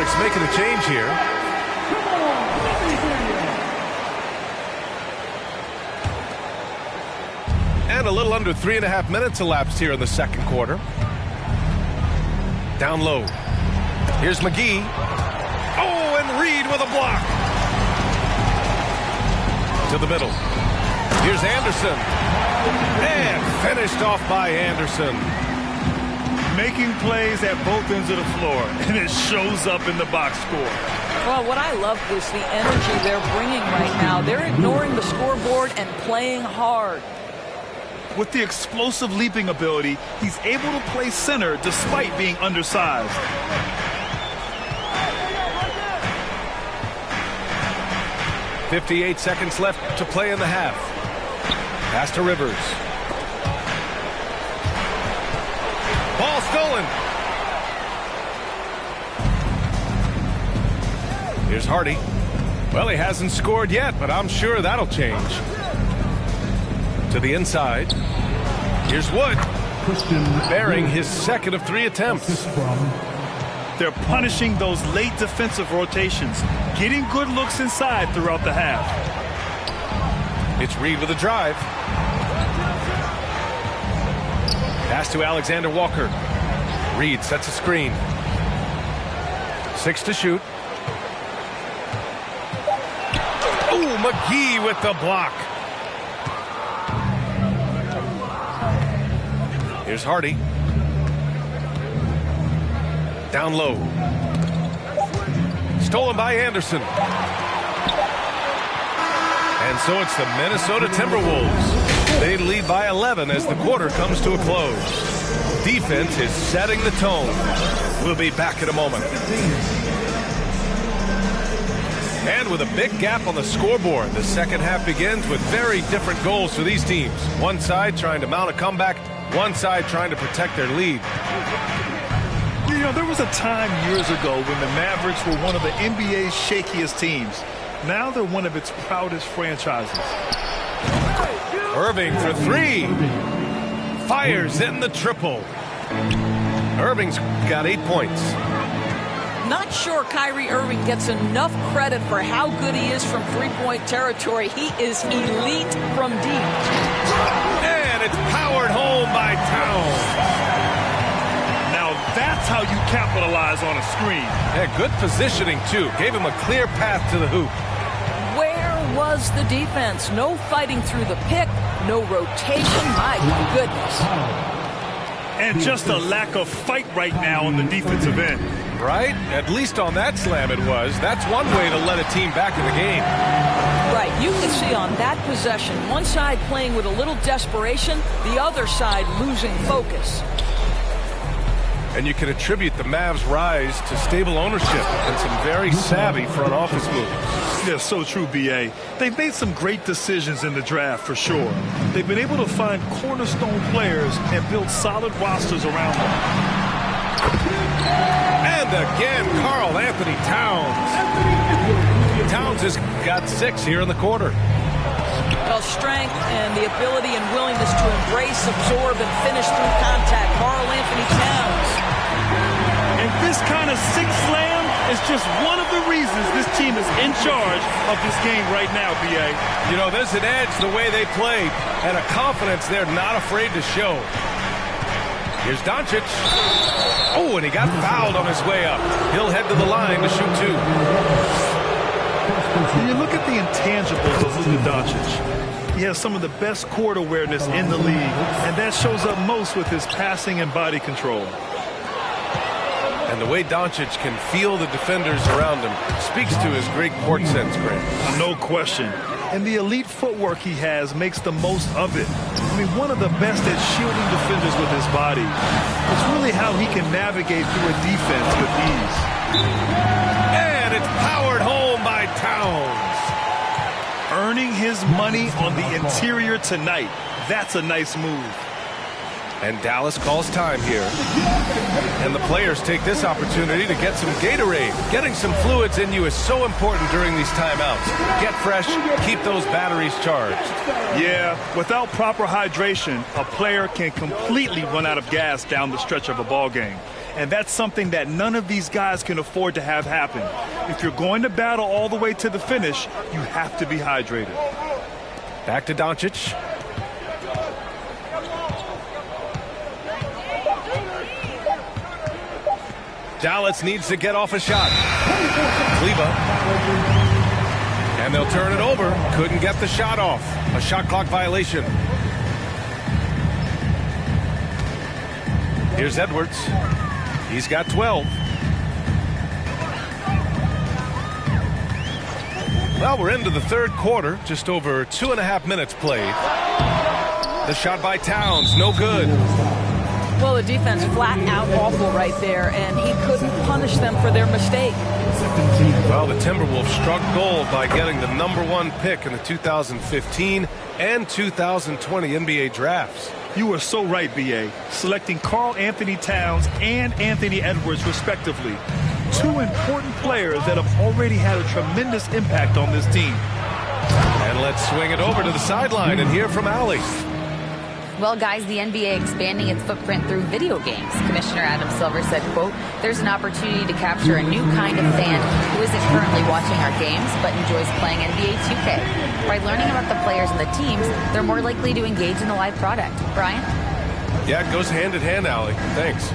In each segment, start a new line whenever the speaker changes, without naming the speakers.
Mavericks making a change here. And a little under 3.5 minutes elapsed here in the second quarter. Down low. Here's McGee. Oh, and Reed with a block. To the middle. Here's Anderson. And finished off by Anderson.
Making plays at both ends of the floor, and it shows up in the box score.
Well, what I love is the energy they're bringing right now. They're ignoring the scoreboard and playing hard.
With the explosive leaping ability, he's able to play center despite being undersized.
.58 seconds left to play in the half. Pass to Rivers. Ball stolen. Here's Hardy. Well, he hasn't scored yet, but I'm sure that'll change. To the inside. Here's Wood. Bearing his second of 3 attempts.
They're punishing those late defensive rotations, getting good looks inside throughout the half.
It's Reed with a drive. Pass to Alexander Walker. Reed sets a screen. 6 to shoot. Oh, McGee with the block. Here's Hardy. Down low. Stolen by Anderson. And so it's the Minnesota Timberwolves. They lead by 11 as the quarter comes to a close. Defense is setting the tone. We'll be back in a moment. And with a big gap on the scoreboard, the second half begins with very different goals for these teams. One side trying to mount a comeback, one side trying to protect their lead.
You know, there was a time years ago when the Mavericks were one of the NBA's shakiest teams. Now they're one of its proudest franchises.
Irving for 3. Fires in the triple. Irving's got 8 points.
Not sure Kyrie Irving gets enough credit for how good he is from three-point territory. He is elite from deep.
And it's powered home by Towns.
That's how you capitalize on a screen.
Yeah, good positioning, too. Gave him a clear path to the hoop.
Where was the defense? No fighting through the pick, no rotation. My goodness.
And just a lack of fight right now on the defensive end.
Right? At least on that slam it was. That's one way to let a team back in the game.
Right. You can see on that possession, one side playing with a little desperation, the other side losing focus.
And you can attribute the Mavs' rise to stable ownership and some very savvy front office moves.
Yeah, so true, B.A. They've made some great decisions in the draft, for sure. They've been able to find cornerstone players and build solid rosters around them.
And again, Karl Anthony Towns. Towns has got 6 here in the quarter.
Well, strength and the ability and willingness to embrace, absorb, and finish through contact. Karl Anthony Towns.
And this kind of sixth slam is just one of the reasons this team is in charge of this game right now, B.A.
You know, there's an edge the way they play and a confidence they're not afraid to show. Here's Doncic. Oh, and he got fouled on his way up. He'll head to the line to shoot 2.
When you look at the intangibles of Luka Doncic, he has some of the best court awareness in the league, and that shows up most with his passing and body control.
And the way Doncic can feel the defenders around him speaks to his great court sense, Grant.
No question. And the elite footwork he has makes the most of it. I mean, one of the best at shielding defenders with his body. It's really how he can navigate through a defense with ease.
And it's powered home by Towns.
Earning his money on the interior tonight. That's a nice move.
And Dallas calls time here. And the players take this opportunity to get some Gatorade. Getting some fluids in you is so important during these timeouts. Get fresh, keep those batteries charged.
Yeah, without proper hydration, a player can completely run out of gas down the stretch of a ball game. And that's something that none of these guys can afford to have happen. If you're going to battle all the way to the finish, you have to be hydrated.
Back to Doncic. Dallas needs to get off a shot. Kleber. And they'll turn it over. Couldn't get the shot off. A shot clock violation. Here's Edwards. He's got 12. Well, we're into the third quarter. Just over 2.5 minutes played. The shot by Towns, no good.
Well, the defense flat out awful right there, and he couldn't punish them for their mistake.
Well, the Timberwolves struck gold by getting the #1 pick in the 2015 and 2020 NBA drafts.
You are so right, B.A. Selecting Karl Anthony Towns and Anthony Edwards, respectively. Two important players that have already had a tremendous impact on this team.
And let's swing it over to the sideline and hear from Allie.
Well, guys, the NBA expanding its footprint through video games. Commissioner Adam Silver said, quote, "There's an opportunity to capture a new kind of fan who isn't currently watching our games but enjoys playing NBA 2K. By learning about the players and the teams, they're more likely to engage in the live product." Brian?
Yeah, it goes hand in hand, Allie. Thanks.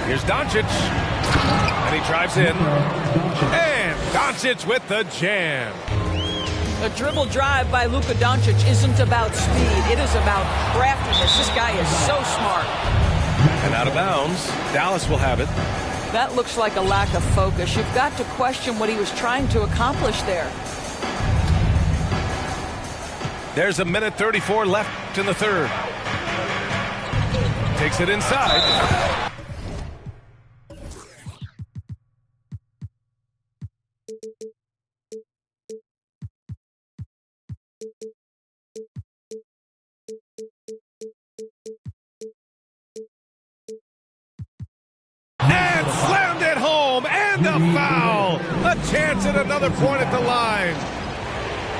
Here's Doncic. And he drives in. And Doncic with the jam.
A dribble drive by Luka Doncic isn't about speed. It is about craftiness. This guy is so smart.
And out of bounds. Dallas will have it.
That looks like a lack of focus. You've got to question what he was trying to accomplish there.
There's 1:34 left in the third. Takes it inside. And slammed it home, and a foul. A chance at another point at the line.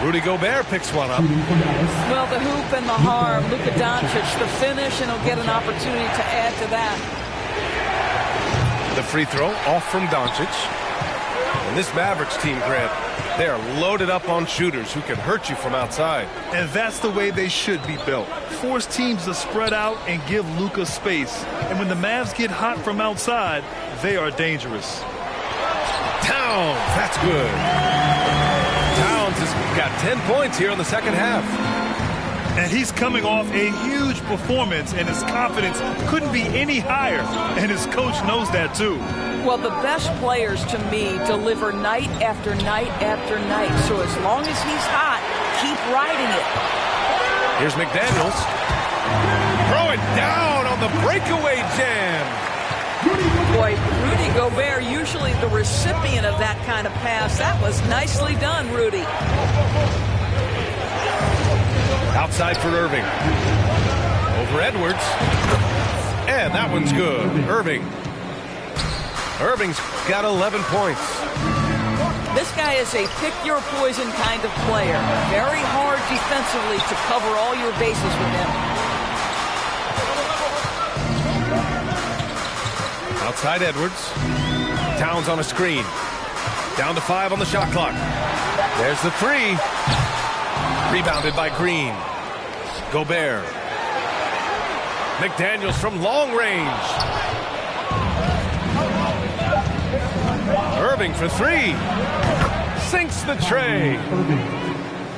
Rudy Gobert picks one up.
Well, the hoop and the harm. Luka Doncic, the finish, and he'll get an opportunity to add to that.
The free throw off from Doncic. And this Mavericks team, Grant, they are loaded up on shooters who can hurt you from outside.
And that's the way they should be built. Force teams to spread out and give Luka space. And when the Mavs get hot from outside, they are dangerous.
Towns, that's good. Towns has got 10 points here in the second half.
And he's coming off a huge performance, and his confidence couldn't be any higher. And his coach knows that, too.
Well, the best players, to me, deliver night after night after night. So as long as he's hot, keep riding it.
Here's McDaniels. Throw it down on the breakaway jam.
Boy, Rudy Gobert, usually the recipient of that kind of pass. That was nicely done, Rudy.
Outside for Irving. Over Edwards. And that one's good. Irving's got 11 points.
This guy is a pick-your-poison kind of player. Very hard defensively to cover all your bases with him.
Outside Edwards. Towns on a screen. Down to 5 on the shot clock. There's the three. Rebounded by Green. Gobert. McDaniels from long range. Irving for three. Sinks the tray.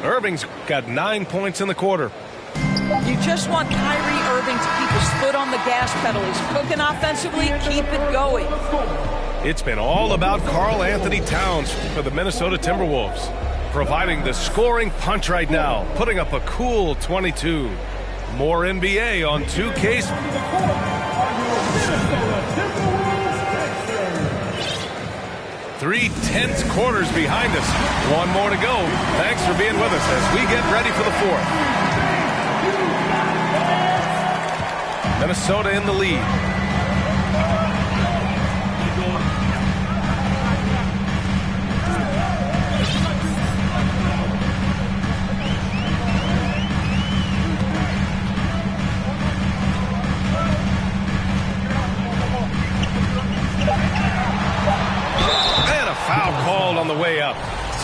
Irving's got 9 points in the quarter.
You just want Kyrie Irving to keep his foot on the gas pedal. He's cooking offensively. Keep it going.
It's been all about Karl Anthony Towns for the Minnesota Timberwolves, providing the scoring punch right now, putting up a cool 22. More NBA on 2K. 3 tense quarters behind us. One more to go. Thanks for being with us as we get ready for the fourth. Minnesota in the lead.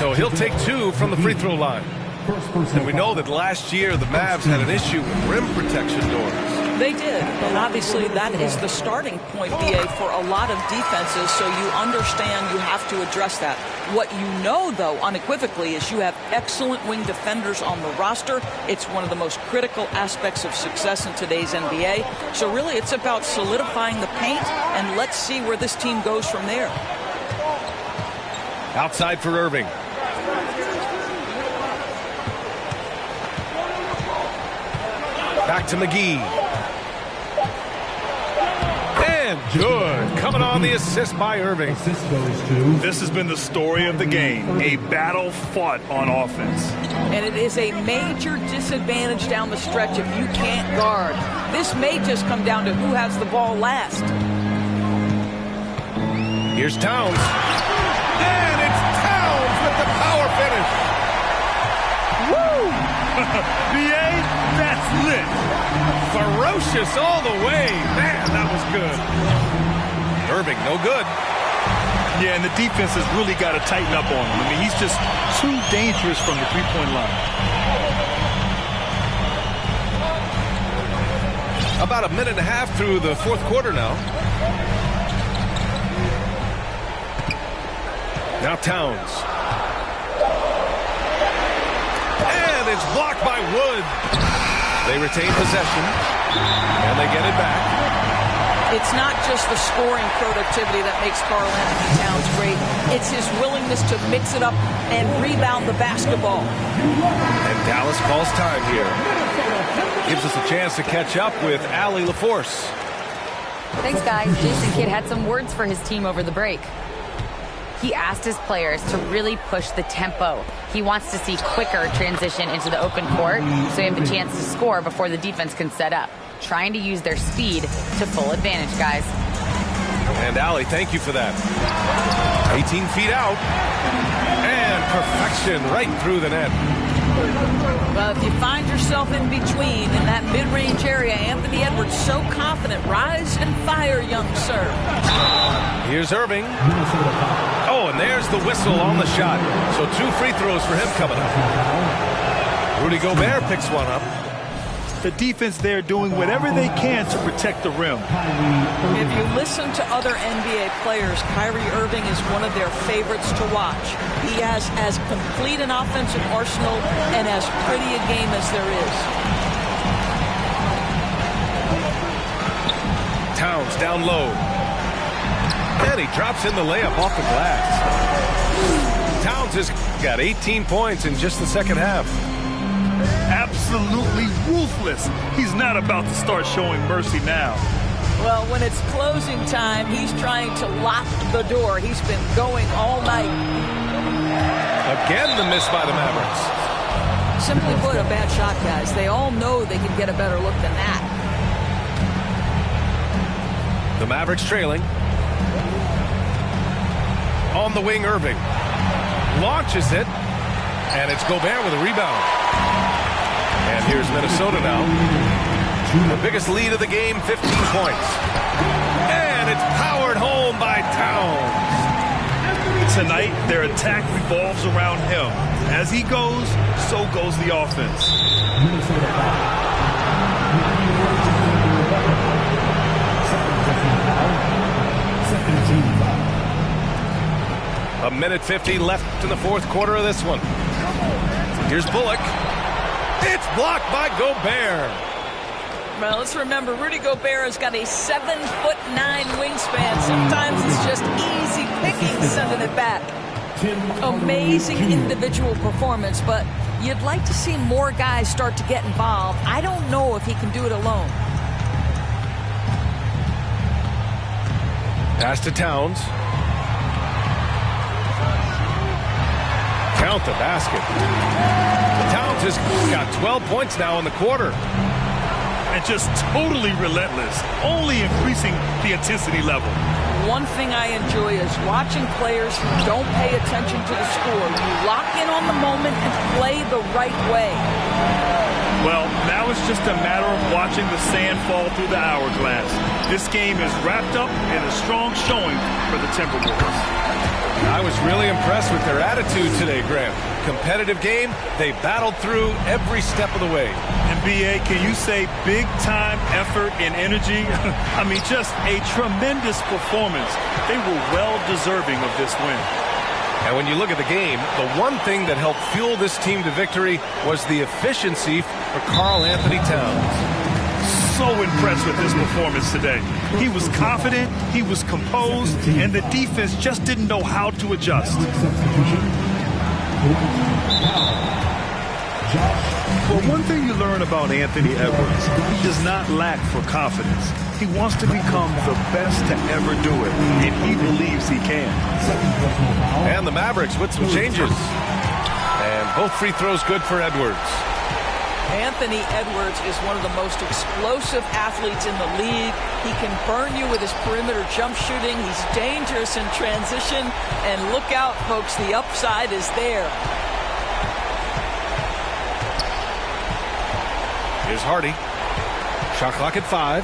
So he'll take 2 from the free throw line. And we know that last year the Mavs had an issue with rim protection doors.
They did, and obviously that is the starting point, BA, for a lot of defenses, so you understand you have to address that. What you know, though, unequivocally, is you have excellent wing defenders on the roster. It's one of the most critical aspects of success in today's NBA. So really it's about solidifying the paint, and let's see where this team goes from there.
Outside for Irving. Back to McGee. And good. Coming on the assist by Irving.
This has been the story of the game. A battle fought on offense.
And it is a major disadvantage down the stretch if you can't guard. This may just come down to who has the ball last.
Here's Towns. And it's Towns with the power finish.
Woo! BA, that's lit.
Ferocious all the way. Man, that was good. Irving, no good.
Yeah, and the defense has really got to tighten up on him. I mean, he's just too dangerous from the three-point line.
About a minute and a half through the fourth quarter now. Now Towns. And it's blocked by Wood. They retain possession, and they get it back.
It's not just the scoring productivity that makes Karl-Anthony Towns great. It's his willingness to mix it up and rebound the basketball.
And Dallas calls time here. Gives us a chance to catch up with Allie LaForce.
Thanks, guys. Jason Kidd had some words for his team over the break. He asked his players to really push the tempo. He wants to see quicker transition into the open court so they have the chance to score before the defense can set up. Trying to use their speed to full advantage, guys.
And Allie, thank you for that. 18 feet out. And perfection right through the net.
Well, if you find yourself in between in that mid-range area, Anthony Edwards so confident. Rise and fire, young sir.
Here's Irving. Oh, and there's the whistle on the shot. So 2 free throws for him coming up. Rudy Gobert picks one up.
The defense there doing whatever they can to protect the rim.
If you listen to other NBA players, Kyrie Irving is one of their favorites to watch. He has as complete an offensive arsenal and as pretty a game as there is.
Towns down low. And he drops in the layup off the glass. Towns has got 18 points in just the second half.
Absolutely ruthless. He's not about to start showing mercy now.
Well, when it's closing time, he's trying to lock the door. He's been going all night.
Again, the miss by the Mavericks.
Simply put, a bad shot, guys. They all know they can get a better look than that.
The Mavericks trailing. On the wing, Irving. Launches it. And it's Gobert with a rebound. And here's Minnesota now. The biggest lead of the game, 15 points. And it's powered home by Towns.
Tonight, their attack revolves around him. As he goes, so goes the offense.
A minute 50 left in the fourth quarter of this one. Here's Bullock. It's blocked by Gobert.
Well, let's remember, Rudy Gobert has got a 7'9" wingspan. Sometimes it's just easy picking sending it back. Amazing individual performance, but you'd like to see more guys start to get involved. I don't know if he can do it alone.
Pass to Towns. Count the basket. Towns has got 12 points now in the quarter.
And just totally relentless, only increasing the intensity level.
One thing I enjoy is watching players who don't pay attention to the score. You lock in on the moment and play the right way.
Well, now it's just a matter of watching the sand fall through the hourglass. This game is wrapped up in a strong showing for the Timberwolves.
I was really impressed with their attitude today, Graham. Competitive game, they battled through every step of the way.
And B.A., can you say big-time effort and energy? I mean, just a tremendous performance. They were well-deserving of this win.
And when you look at the game, the one thing that helped fuel this team to victory was the efficiency for Karl-Anthony Towns.
So impressed with his performance today. He was confident, he was composed, and the defense just didn't know how to adjust. Well, one thing you learn about Anthony Edwards, he does not lack for confidence. He wants to become the best to ever do it, and he believes he can.
And the Mavericks with some changes. And both free throws good for Edwards.
Anthony Edwards is one of the most explosive athletes in the league. He can burn you with his perimeter jump shooting. He's dangerous in transition. And look out, folks, the upside is there.
Here's Hardy. Shot clock at 5.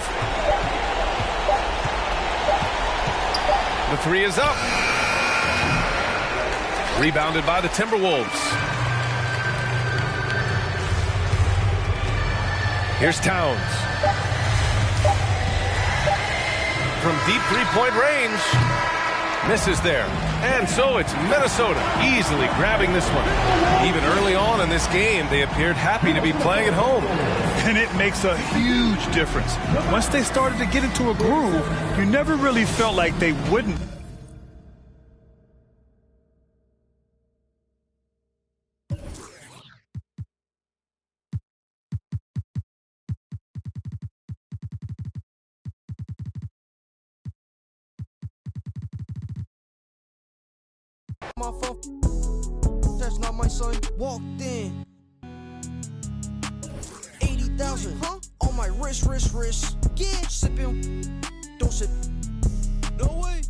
The three is up. Rebounded by the Timberwolves. Here's Towns. From deep three-point range. Misses there. And so it's Minnesota easily grabbing this one. Even early on in this game, they appeared happy to be playing at home.
And it makes a huge difference. Once they started to get into a groove, you never really felt like they wouldn't.
My phone, that's not my son. Walked in, 80,000 on my wrist. Yeah, sipping, don't sip. No way.